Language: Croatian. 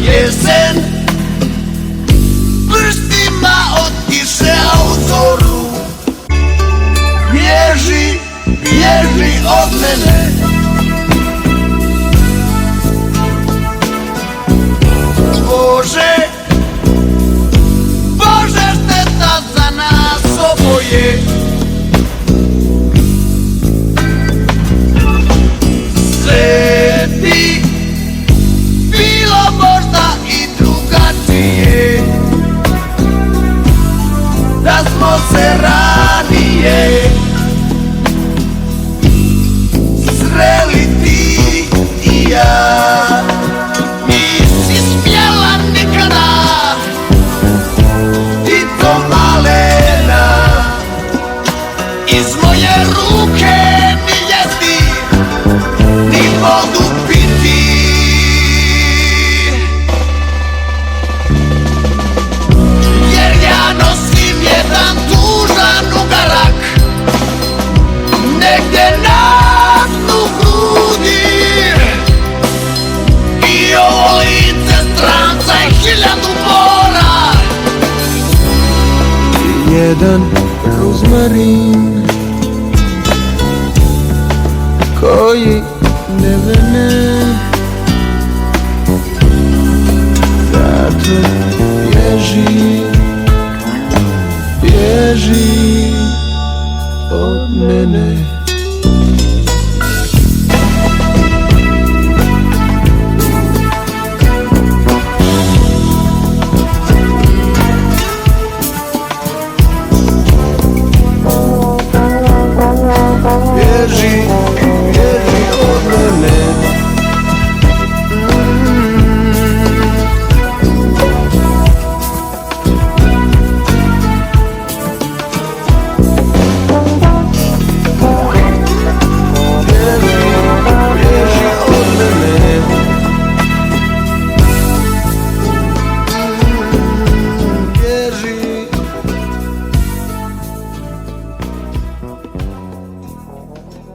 Jesen prstima otiše autoru. Bježi, bježi od mene. Bože, Bože, šteta za nas oboje. Sveti, bilo možda i drugačije, da smo se ranije sreli ti i ja. Nisi smjela nikada, ti to malena, iz moje ruke ni jesti, ni vodu piti. Jer ja nosim jedan tužan ugarak negdje na dnu grudi, i ovo lice stranca je 1000 bora. Jedan rozmarin koji ne vene.